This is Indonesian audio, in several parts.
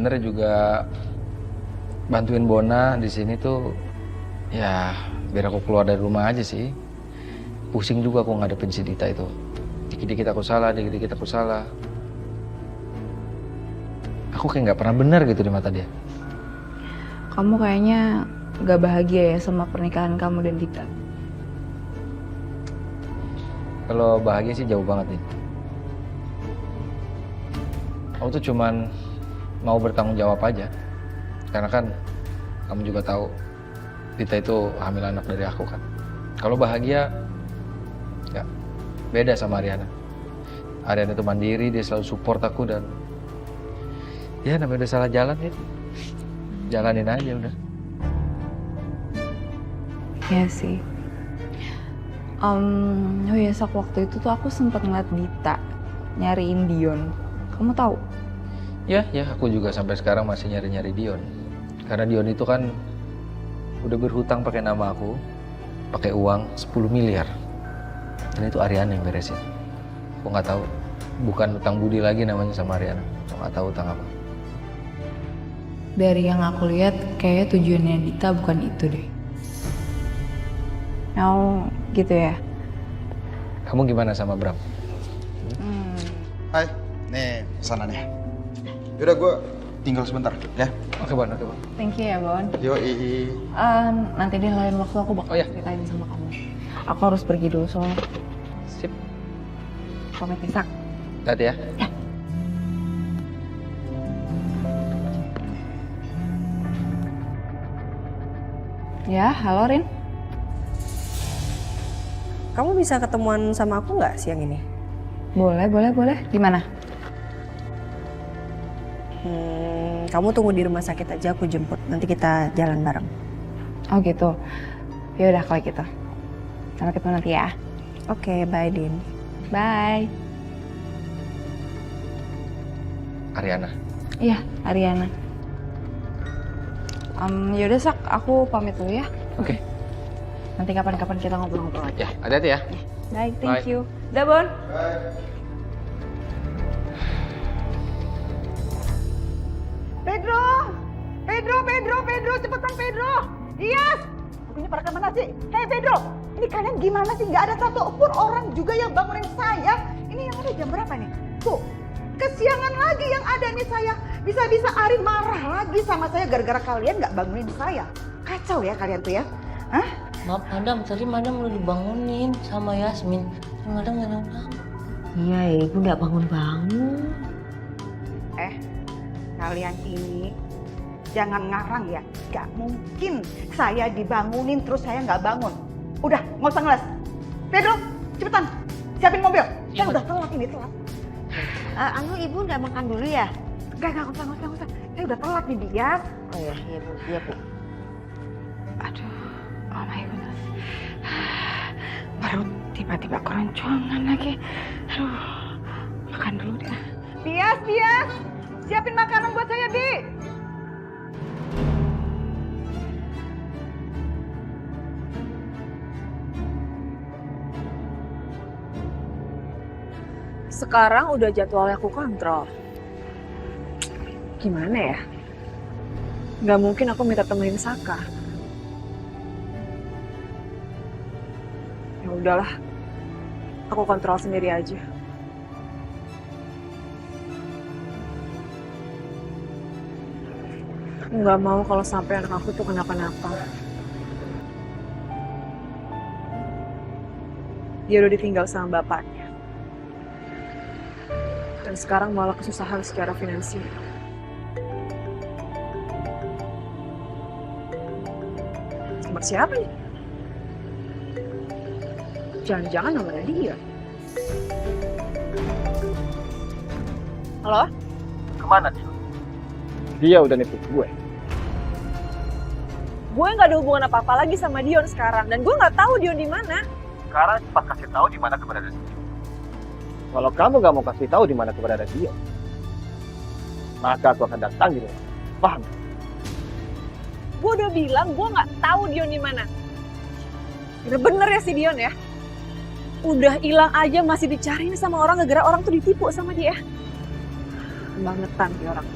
sebenarnya juga bantuin Bona di sini tuh ya biar aku keluar dari rumah aja sih. Pusing juga aku ngadepin si Dita itu. Dikit-dikit aku salah, dikit-dikit aku salah. Aku kayak nggak pernah benar gitu di mata dia. Kamu kayaknya gak bahagia ya sama pernikahan kamu dan Dita. Kalau bahagia sih jauh banget nih. Aku tuh cuman mau bertanggung jawab aja. Karena kan kamu juga tahu Dita itu hamil anak dari aku kan. Kalau bahagia ya beda sama Ariana. Ariana itu mandiri, dia selalu support aku dan ya namanya udah salah jalan ya. Jalanin aja udah. Iya sih. Oh ya, waktu itu tuh aku sempat ngeliat Dita nyariin Dion. Kamu tahu? Ya, aku juga sampai sekarang masih nyari-nyari Dion. Karena Dion itu kan udah berhutang pakai nama aku, pakai uang 10 miliar. Dan itu Ariana yang beresin. Aku nggak tahu, bukan utang budi lagi namanya sama Ariana. Aku nggak tahu utang apa. Dari yang aku lihat, kayaknya tujuannya Dita bukan itu deh. Oh, gitu ya? Kamu gimana sama Bram? Hai, nih pesanannya. Yaudah gue tinggal sebentar ya. Oke, Bon. Thank you ya, Bon. Yoi. Nanti di lain waktu aku bakal ceritain sama kamu. Aku harus pergi dulu soalnya. Sip. Pamit Isak. Hati ya. Ya, halo Rin. Kamu bisa ketemuan sama aku nggak siang ini? Boleh. Di mana? Kamu tunggu di rumah sakit aja, aku jemput. Nanti kita jalan bareng. Oh gitu. Ya udah kalau gitu. Sampai ketemu nanti ya. Oke, bye Din. Bye. Ariana. Iya, Ariana. Yaudah Sak, aku pamit dulu ya. Oke. Nanti kapan-kapan kita ngobrol-ngobrol lagi. Ya, hati-hati ya. Baik, thank Bye. you. Dah, Bon. Pedro, cepetan Pedro. Yes. Ini pada kemana sih? Hei Pedro, ini kalian gimana sih? Gak ada satu pun orang juga yang bangunin saya. Ini yang ada jam berapa nih? Tuh, kesiangan lagi yang ada nih saya. Bisa-bisa Arin marah lagi sama saya gara-gara kalian gak bangunin saya. Kacau ya kalian tuh ya. Hah? Maaf madam, tadi madam udah dibangunin sama Yasmin. Madam nggak tahu. Iya, ibu nggak bangun-bangun. Kalian ini jangan ngarang ya. Gak mungkin saya dibangunin terus saya gak bangun. Udah, nggak usah ngeles. Pedro, cepetan. Siapin mobil. Saya udah telat ini, telat. Ibu nggak makan dulu ya? Gak usah. Saya udah telat nih, Bias. Oh iya bu. Aduh, oh my goodness. Baru tiba-tiba keroncongan lagi. Aduh, makan dulu deh. Bias. Siapin makanan buat saya, Bi. Sekarang udah jadwalnya aku kontrol. Gimana ya? Nggak mungkin aku minta temenin Saka. Ya udahlah, aku kontrol sendiri aja. Nggak mau kalau sampai anak aku tuh kenapa-napa. Dia udah ditinggal sama bapaknya. Dan sekarang malah kesusahan secara finansial. Sama siapa nih? Jangan-jangan namanya dia. Halo? Kemana dia? Dia udah nipu gue. Gue nggak ada hubungan apa-apa lagi sama Dion sekarang. Dan gue nggak tahu Dion di mana. Sekarang cepat kasih tahu di mana keberadaan dia. Kalau kamu nggak mau kasih tahu di mana keberadaan dia, maka aku akan datangi dia. Paham? Gue udah bilang gue nggak tahu Dion di mana. Bener ya si Dion ya. Udah hilang aja masih dicariin sama orang gara-gara orang tuh ditipu sama dia. Kebangetan dia orang.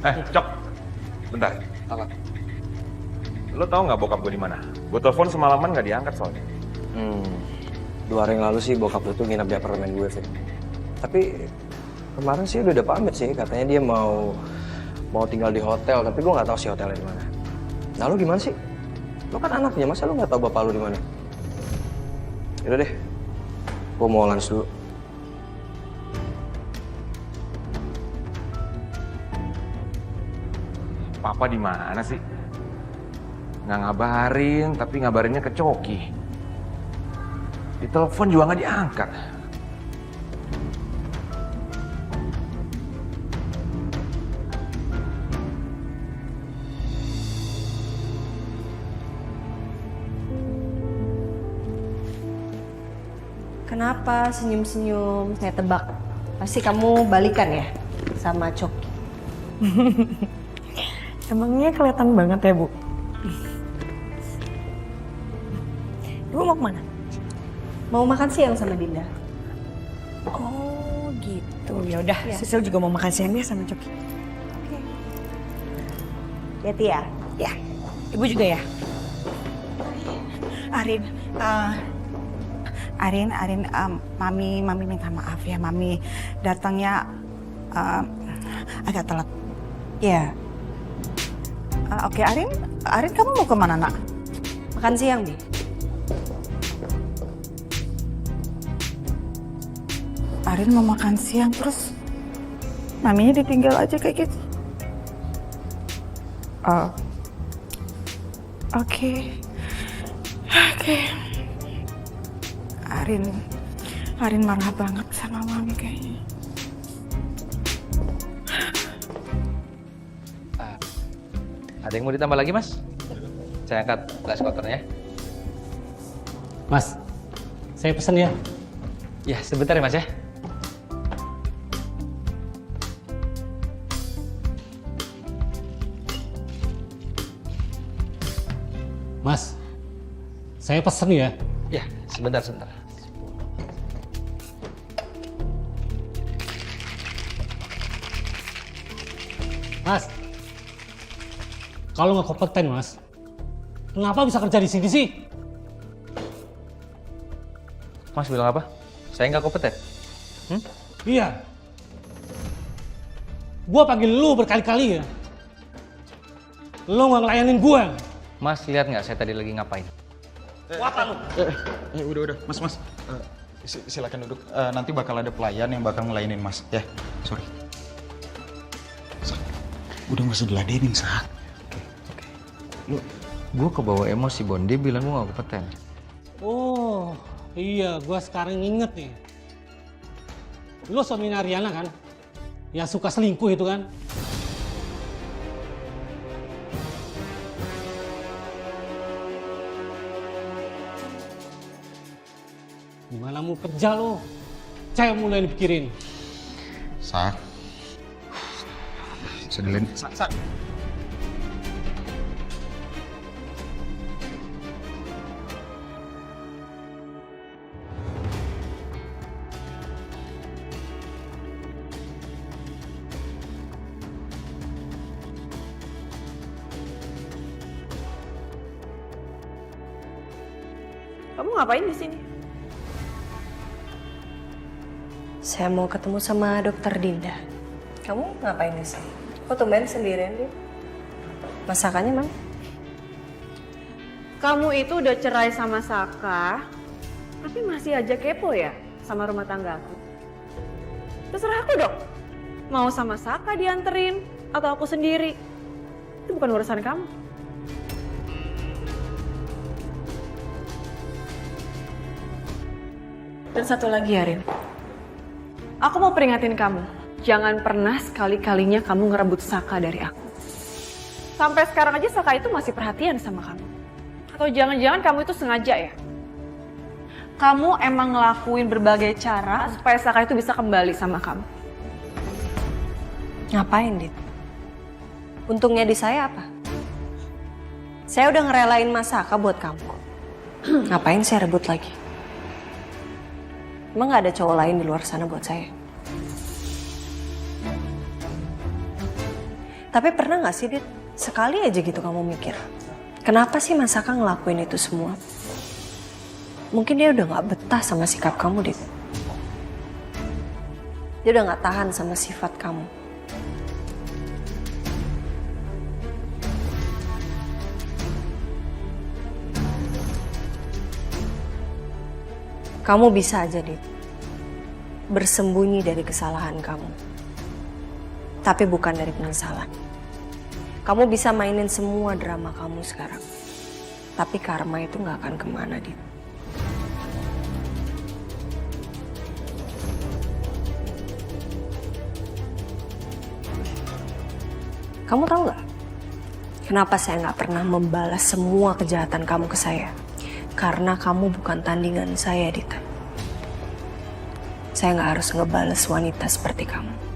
Cok. Bentar. Apa? Lo tau nggak bokap gue di mana? Gue telepon semalaman nggak diangkat soalnya. 2 hari yang lalu sih bokap lu tuh nginep di apartemen gue, Fit. Tapi kemarin sih udah pamit sih, katanya dia mau tinggal di hotel, tapi gue nggak tahu sih hotelnya di mana. Nah lu gimana sih? Lu kan anaknya, masa lu nggak tahu bapak lu di mana? Yaudah deh, gue mau lunch dulu. Papa di mana sih? Nggak ngabarin, tapi ngabarinnya ke Coki. Di telepon juga nggak diangkat. Kenapa senyum-senyum? Saya tebak. Pasti kamu balikan ya sama Coki. Emangnya kelihatan banget ya, Bu? Ibu mau kemana? Mau makan siang sama Dinda. Oh gitu, ya udah. Ya. Sisil juga mau makan siang ya sama Coki. Oke. Hati ya. Ya, ibu juga ya. Arin, mami minta maaf ya, mami datangnya agak telat. Ya. Oke, Arin kamu mau kemana, nak? Makan siang, Bi. Arin mau makan siang terus maminya ditinggal aja kayak gitu. Oke. Arin marah banget sama mami kayaknya. Ada yang mau ditambah lagi, Mas? Saya angkat rice cookernya. Mas, saya pesen ya. Ya, sebentar ya, Mas ya. Mas, saya pesen ya. Ya, sebentar. Mas, kalau nggak kompeten, Mas, kenapa bisa kerja di sini sih? Mas bilang apa? Saya nggak kompeten? Iya. Gua panggil lu berkali-kali ya. Lu nggak ngelayanin gua. Mas, lihat nggak saya tadi lagi ngapain? Apa lu? Udah. Mas. Silakan duduk. Nanti bakal ada pelayan yang bakal ngelainin Mas. Ya, sorry. Sak, udah nggak usah diladenin, Sak. Lu, gue kebawa emosi, Bon. Dia bilang gue nggak kompeten. Oh, iya, gua sekarang inget nih. Lu suaminya Ariana kan? Yang suka selingkuh itu kan? Gimana mau kerja lo? Saya mulai dipikirin. Sak. Sedelin. Sak. Kamu ngapain di sini? Saya mau ketemu sama dokter Dinda. Kamu ngapain di sini? Kok tumben sendirian, Din? Masakannya mana? Kamu itu udah cerai sama Saka, tapi masih aja kepo ya sama rumah tangga aku. Terserah aku dong. Mau sama Saka dianterin atau aku sendiri. Itu bukan urusan kamu. Dan satu lagi, Arin. Aku mau peringatin kamu. Jangan pernah sekali-kalinya kamu ngerebut Saka dari aku. Sampai sekarang aja Saka itu masih perhatian sama kamu. Atau jangan-jangan kamu itu sengaja ya? Kamu emang ngelakuin berbagai cara supaya Saka itu bisa kembali sama kamu. Ngapain, Din? Untungnya di saya apa? Saya udah ngerelain Mas Saka buat kamu. Ngapain saya rebut lagi? Emang gak ada cowok lain di luar sana buat saya? Tapi pernah gak sih, Dit? Sekali aja gitu kamu mikir, kenapa sih Mas Saka ngelakuin itu semua? Mungkin dia udah gak betah sama sikap kamu, Dit. Dia udah gak tahan sama sifat kamu. Kamu bisa aja, Dit, bersembunyi dari kesalahan kamu. Tapi bukan dari penyesalan. Kamu bisa mainin semua drama kamu sekarang. Tapi karma itu gak akan kemana, Dit. Kamu tahu gak? Kenapa saya gak pernah membalas semua kejahatan kamu ke saya? Karena kamu bukan tandingan saya, Dita. Saya gak harus ngebales wanita seperti kamu.